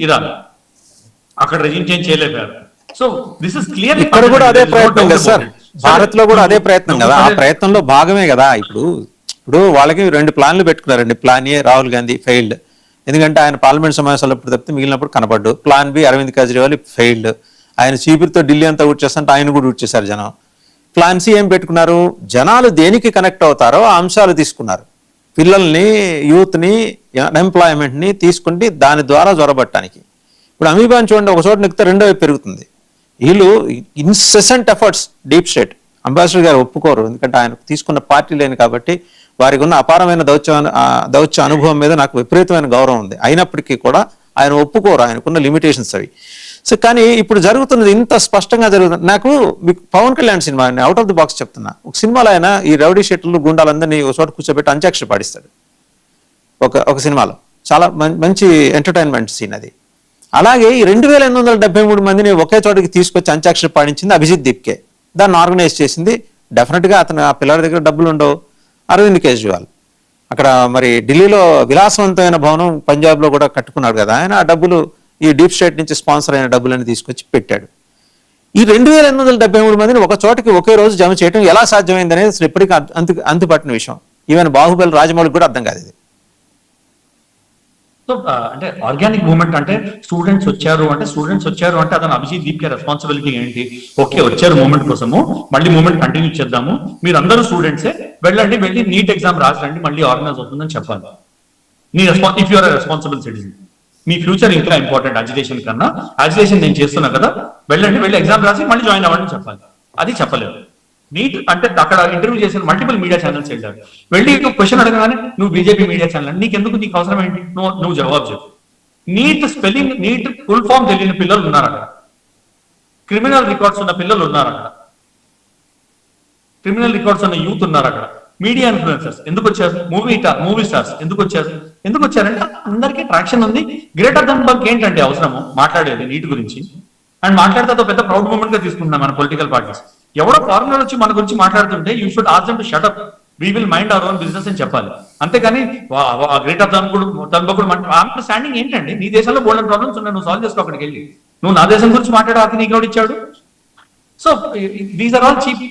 Iran, అక్కడ regime change చేయలేకపోయారు. So this is clear. ఇక్కడ కూడా అదే ప్రయత్నం కదా సార్, భారత్ లో కూడా అదే ప్రయత్నం కదా, ఆ ప్రయత్నంలో భాగమే కదా. ఇప్పుడు వాళ్ళకి 2 ప్లాన్లు పెట్టుకున్నారండి. Plan A Rahul Gandhi failed, ఎందుకంటే ఆయన పార్లమెంట్ సమావేశాలు తప్పితే మిగిలినప్పుడు కనపడ్డు. Plan B Arvind Kejriwal failed, ఆయన చీపిరితో ఢిల్లీ అంతా ఊట్ చేస్తుంటే ఆయన కూడా ఊట్ చేశారు జనం. ప్లాన్ సి ఏం పెట్టుకున్నారు, జనాలు దేనికి కనెక్ట్ అవుతారో ఆ అంశాలు తీసుకున్నారు. పిల్లల్ని, యూత్ని, అన్ఎంప్లాయ్మెంట్ని తీసుకుంటే దాని ద్వారా జ్వరబట్టడానికి. ఇప్పుడు అమీబాన్ చూడండి, ఒక చోట నెక్కితే రెండో వైపు పెరుగుతుంది. వీళ్ళు incessant efforts, deep state ambassador గారు ఒప్పుకోరు, ఎందుకంటే ఆయన తీసుకున్న పార్టీ లేని కాబట్టి వారికి ఉన్న అపారమైన దౌత్య అనుభవం మీద నాకు విపరీతమైన గౌరవం ఉంది. అయినప్పటికీ కూడా ఆయన ఒప్పుకోరు, ఆయనకున్న లిమిటేషన్స్ అవి. సో కానీ ఇప్పుడు జరుగుతున్నది ఇంత స్పష్టంగా జరుగుతుంది. నాకు మీకు పవన్ కళ్యాణ్ సినిమా అవుట్ ఆఫ్ ది బాక్స్ చెప్తున్నా. ఒక సినిమాలో ఆయన ఈ రౌడీ షీట్లు గుండాలందరినీ ఒక చోట కూర్చోబెట్టి అంత్యాక్షరి పాడిస్తాడు ఒక సినిమాలో. చాలా మంచి ఎంటర్టైన్మెంట్ సీన్ అది. అలాగే ఈ 2873 మందిని ఒకే చోటకి తీసుకొచ్చి అంత్యాక్షరి పాడించింది అభిజిత్ దీప్కే. దాన్ని ఆర్గనైజ్ చేసింది డెఫినెట్గా అతను, ఆ పిల్లల దగ్గర డబ్బులు ఉండవు, అరవింద్ కేజ్రీవాల్. అక్కడ మరి ఢిల్లీలో విలాసవంతమైన భవనం పంజాబ్లో కూడా కట్టుకున్నాడు కదా ఆయన. ఆ డబ్బులు ఈ డీప్ స్టేట్ నుంచి స్పాన్సర్ అయిన డబ్బులని తీసుకొచ్చి పెట్టాడు. ఈ 2873 మందిని ఒక చోటకి ఒకే రోజు జమ చేయడం ఎలా సాధ్యమైంది అనేది అసలు ఎప్పటికీ అంతుపట్టిన విషయం. ఈవెన్ బాహుబలి రాజమౌళికి కూడా అర్థం కాదు ఇది. సో అంటే ఆర్గానిక్ మూవ్మెంట్ అంటే స్టూడెంట్స్ వచ్చారు అంటే అతను అభిజిత్ దీప్కే రెస్పాన్సిబిలిటీ ఏంటి? ఓకే, వచ్చారు మూవ్మెంట్ కోసము, మళ్ళీ మూవ్మెంట్ కంటిన్యూ చేద్దాము, మీరు అందరూ స్టూడెంట్సే, వెళ్ళి నీట్ ఎగ్జామ్ రాసండి, మళ్ళీ ఆర్గనైజ్ అవుతుందని చెప్పాలి. ఇఫ్ యూఆర్ రెస్పాన్సిబుల్ సిటిజన్, మీ ఫ్యూచర్ ఇంకా ఇంపార్టెంట్ అజిటేషన్ కన్నా. అజిటేషన్ నేను చేస్తున్నా కదా, వెళ్ళి ఎగ్జామ్ రాసి మళ్ళీ జాయిన్ అవ్వండి చెప్పాలి. అది చెప్పలేదు. నీట్ అంటే అక్కడ ఇంటర్వ్యూ చేసిన మల్టిపుల్ మీడియా ఛానల్స్ వెళ్ళారు. వెళ్ళి క్వశ్చన్ అడగగానే నువ్వు బీజేపీ మీడియా ఛానల్, నీకెందుకు, నీకు అవసరం ఏంటి, నువ్వు జవాబు చెప్పు. NEET spelling, NEET full form తెలియని పిల్లలు ఉన్నారు అక్కడ, క్రిమినల్ రికార్డ్స్ ఉన్న పిల్లలు ఉన్నారు అక్కడ, క్రిమినల్ రికార్డ్స్ ఉన్న యూత్ ఉన్నారు అక్కడ. మీడియా ఇన్ఫ్లుయెన్సర్స్ ఎందుకు వచ్చారు, మూవీ స్టార్స్ ఎందుకు వచ్చారంటే అందరికీ ట్రాక్షన్ ఉంది. గ్రేటర్ దెన్ బల్క్ ఏంటంటే అవసరము మాట్లాడేది నీట్ గురించి, అండ్ మాట్లాడితే అదో పెద్ద ప్రౌడ్ మూమెంట్ గా తీసుకుంటున్నాం మన పొలిటికల్ పార్టీస్. ఎవడో ఫారినర్ వచ్చి మన గురించి మాట్లాడుతుంటే you should ask them to shut up, we will mind our own business అని చెప్పాలి. అంతేగాని గ్రేటర్ తన్బకుడు అండర్స్టాండింగ్ ఏంటండి? నీ దేశంలో బోల్డెన్ ప్రాబ్లమ్స్ ఉన్నాయి, నువ్వు సాల్వ్ చేసుకో అక్కడికి వెళ్ళి. నువ్వు నా దేశం గురించి మాట్లాడే హక్కు నీకు ఎవడు ఇచ్చాడు? So these are all cheap.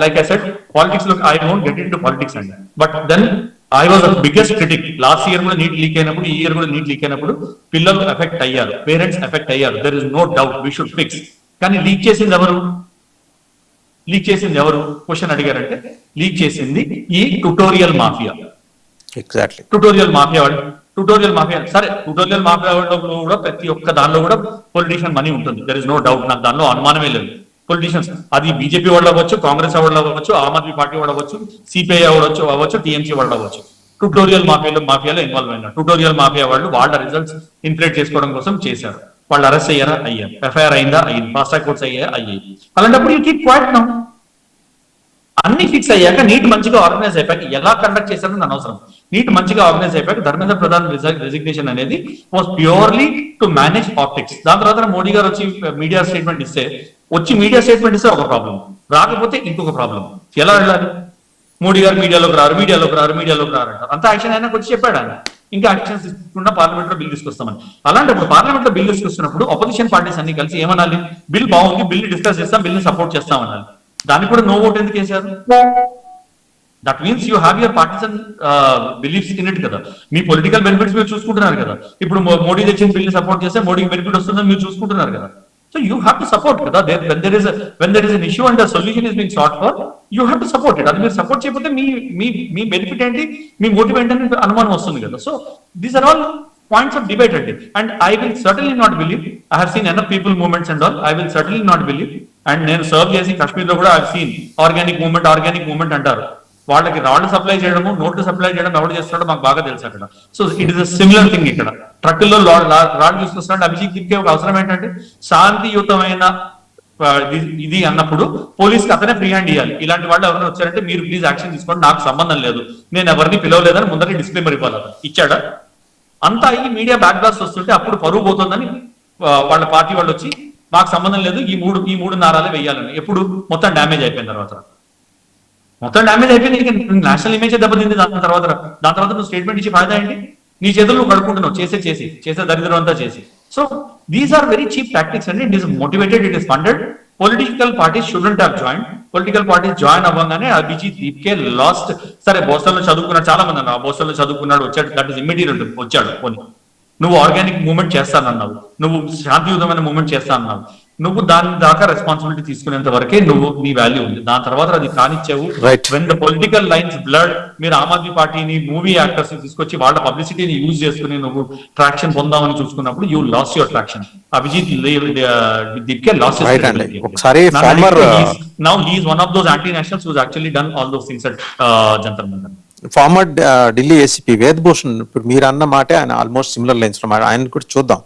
Like I said, politics లో I don't get into politics అండి, but then I was the biggest critic. Last year కూడా నీట్ లీక్ అయినప్పుడు, ఈ ఇయర్ కూడా నీట్ లీక్ అయినప్పుడు పిల్లలు ఎఫెక్ట్ అయ్యారు, పేరెంట్స్ ఎఫెక్ట్ అయ్యారు. There is no doubt, we should fix. కానీ లీక్ చేసింది ఎవరు క్వశ్చన్ అడిగారంటే, లీక్ చేసింది ఈ tutorial mafia. Exactly, tutorial mafia సరే, ట్యుటోరియల్ మాఫియా కూడా ప్రతి ఒక్క దానిలో కూడా పొలిటీషియన్ మనీ ఉంటుంది. దర్ ఇస్ నో డౌట్, నాకు దానిలో అనుమానమే లేదు. పొలిటీషియన్స్, అది బీజేపీ వాళ్ళు అవ్వచ్చు, కాంగ్రెస్ వాళ్ళు అవ్వచ్చు, ఆమ్ ఆద్మీ పార్టీ వాళ్ళు అవ్వచ్చు, సిపిఐ అవ్వచ్చు, టీఎంసీ వాళ్ళు అవ్వచ్చు, ట్యుటోరియల్ మాఫియాలో ఇన్వాల్వ్ అయినారు. ట్యుటోరియల్ మాఫియా వాళ్ళు వాళ్ళ రిజల్ట్స్ ఇన్ఫ్లేట్ చేసుకోవడం కోసం చేశారు. వాళ్ళు అరెస్ట్ అయ్యారా? అయ్యారు. ఎఫ్ఐఆర్ అయిందా? అయ్యింది. ఫాస్ట్ ట్రాక్ కోర్ట్స్ అయ్యాయి. అలాంటప్పుడు యూ కీప్ క్వైట్ నౌ. అన్ని ఫిక్స్ అయ్యాక, నీట్ మంచిగా ఆర్గనైజ్ అయిపోయాక, ఎలా కండక్ట్ చేశారని అనవసరం. నీట్ మంచిగా ఆర్గనైజ్ అయిపోయాక ధర్మేంద్ర ప్రధాన్ రెసిగ్నేషన్ అనేది was purely to manage optics. దాని తర్వాత మోడీ గారు వచ్చి మీడియా స్టేట్మెంట్ ఇస్తే ఒక ప్రాబ్లం, రాకపోతే ఇంకొక ప్రాబ్లం. ఎలా వెళ్ళాలి? మోడీ గారు మీడియాలోకి రారు అంటారు. అంత యాక్షన్ అయినా వచ్చి చెప్పాడు ఆయన, ఇంకా యాక్షన్ తీసుకుండా పార్లమెంట్ లో బిల్ తీసుకొస్తామని. అలాంటప్పుడు పార్లమెంట్ లో బిల్ తీసుకొస్తున్నప్పుడు అపోజిషన్ పార్టీస్ అన్ని కలిసి ఏమనాలి? బిల్ బాగుంది, బిల్ డిస్కస్ చేస్తాం, బిల్ ని సపోర్ట్ చేస్తామనాలి. దానికి కూడా నో ఓట్ ఎందుకు వేశారు? That means you have your partisan beliefs in it కదా. మీ పొలిటికల్ బెనిఫిట్స్ మీరు చూసుకుంటున్నారు కదా. ఇప్పుడు మోడీ తెచ్చిన బిల్ ని సపోర్ట్ చేస్తే మోడీకి బెనిఫిట్ వస్తుందని మీరు చూసుకుంటున్నారు కదా. So you have to support kada. When there is an issue and the solution is being sought for, you have to support it. Adi meer support cheyapothe me benefit enti, me motive enti anumanam vastundi kada. So these are all points of debate andi, and I will certainly not believe, I have seen enough people movements and all, I will certainly not believe, and nenu serve chesi Kashmir lo kuda I have seen organic movement antaru. వాళ్ళకి రాళ్ళు supply చేయడము, నోట్లు supply చేయడం ఎవరు చేస్తాడో మాకు బాగా తెలుసు అక్కడ. So it is a similar thing ఇక్కడ. ట్రక్కుల్లో రాళ్ళు తీసుకొస్తున్నాడు అభిజిత్ దీప్కే. ఒక అవసరం ఏంటంటే శాంతియుతమైన ఇది అన్నప్పుడు పోలీస్కి అతనే ఫ్రీ హ్యాండ్ ఇవ్వాలి. ఇలాంటి వాళ్ళు ఎవరైనా వచ్చారంటే మీరు ప్లీజ్ యాక్షన్ తీసుకోండి, నాకు సంబంధం లేదు, నేను ఎవరిని పిలవలేదని ముందర డిస్క్లైమర్ ఇవ్వాలి. ఇచ్చాడా? అంతా అయ్యి మీడియా బ్యాక్ బ్లాస్ట్ వస్తుంటే అప్పుడు పరువు పోతుందని వాళ్ళ పార్టీ వాళ్ళు వచ్చి మాకు సంబంధం లేదు, ఈ మూడు నారాలే వెయ్యాలని. ఎప్పుడు మొత్తం డ్యామేజ్ అయిపోయిన తర్వాత, మొత్తం డ్యామేజ్ అయిపోయింది, నేషనల్ ఇమేజ్ దెబ్బతింది. దాని తర్వాత నువ్వు స్టేట్మెంట్ ఇచ్చి ఫాయిదా ఏంటి? నీ చేతులు నువ్వు కడుక్కుంటున్నావు చేసే దరిద్రం అంతా చేసి. So these are very cheap tactics అండి. It is motivated, it is funded. Political parties shouldn't have join. Political parties join అవ్వగానే అభిజిత్ దీప్కే లాస్ట్. సరే బోస్టన్ లో చదువుకున్నాడు, చాలా మంది అన్నారు బోస్టన్ లో చదువుకున్నాడు వచ్చాడు, దట్ ఈస్ ఇమ్మీడియట్ వచ్చాడు. పోనీ నువ్వు ఆర్గానిక్ మూవ్మెంట్ చేస్తానన్నావు, నువ్వు శాంతియుతమైన మూవ్మెంట్ చేస్తానన్నావు, నువ్వు దాని దాకా రెస్పాన్సిబిలిటీ తీసుకునేంత వరకే నువ్వు నీ వాల్యూ ఉంది. దాని తర్వాత అది కానిచ్చావు. Right. When the political lines blood, మీరు ఆమ్ ఆద్మీ పార్టీని, మూవీ యాక్టర్స్ తీసుకొచ్చి వాళ్ళ పబ్లిసిటీని యూజ్ చేసుకుని నువ్వు ట్రాక్షన్ పొందామని చూసుకున్నప్పుడు you lost your traction. Abhijit Dipke lost. Right అండి. ఒకసారి former, now he is one of those anti nationals who's actually done all those things at Jantar Mantar. Former Delhi ACP Vedbhushan, ఇప్పుడు మీరు అన్న మాట ఆయన ఆల్మోస్ట్ సిమిలర్ లైన్స్ లో మాట, ఆయన కూడా చూద్దాం.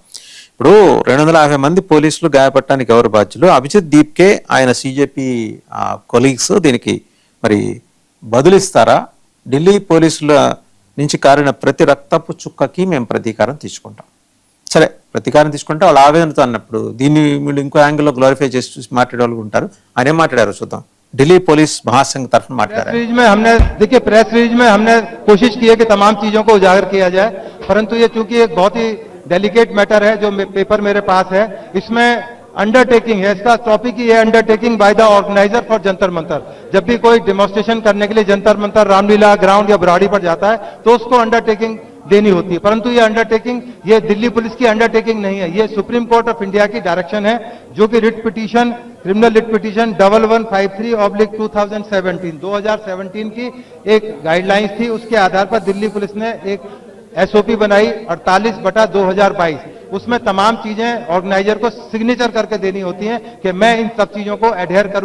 ఇప్పుడు 250 మంది పోలీసులు గాయపడటానికి ఎవరు బాధ్యులు? అభిజిత్ దీప్కే ఆయన సిజేపీ కొలీగ్స్ దీనికి మరి బదులిస్తారా? ఢిల్లీ పోలీసుల నుంచి కారిన ప్రతి రక్తపు చుక్కకి మేము ప్రతీకారం తీసుకుంటాం. సరే ప్రతీకారం తీసుకుంటే వాళ్ళు ఆవేదనతో అన్నప్పుడు దీన్ని వీళ్ళు ఇంకో యాంగిల్లో గ్లోరిఫై చేసి చూసి మాట్లాడే వాళ్ళు ఉంటారు. ఆయన ఏం మాట్లాడారు చూద్దాం. ఢిల్లీ పోలీస్ महासंघ तरफ माట్లాడారు. प्रेस रिलीज में हमने देखिए, प्रेस रिलीज में हमने कोशिश की है कि तमाम चीजों को उजागर किया जाए, परंतु ये चूंकि एक बहुत ही डेलिकेट मैटर है, जो पेपर मेरे पास है, इसमें अंडरटेकिंग है, इसका टॉपिक ही है undertaking by the organiser for Jantar Mantar. जब भी कोई डेमोन्स्ट्रेशन करने के लिए जंतर मंतर, रामलीला ग्राउंड या बुराड़ी पर जाता है तो उसको अंडरटेकिंग देनी होती है, परंतु ये अंडरटेकिंग ये दिल्ली पुलिस की अंडरटेकिंग नहीं है, ये सुप्रीम कोर्ट ऑफ इंडिया की डायरेक्शन है, जो कि writ petition, criminal writ petition 1153/2017 की एक गाइडलाइंस थी. उसके आधार पर दिल्ली पुलिस ने एक एसओपी बनाई 48/2022. उसमें तमाम चीजें ऑर्गेनाइजर को सिग्नेचर करके देनी होती हैं कि मैं इन सब चीजों को एडहेयर करूं.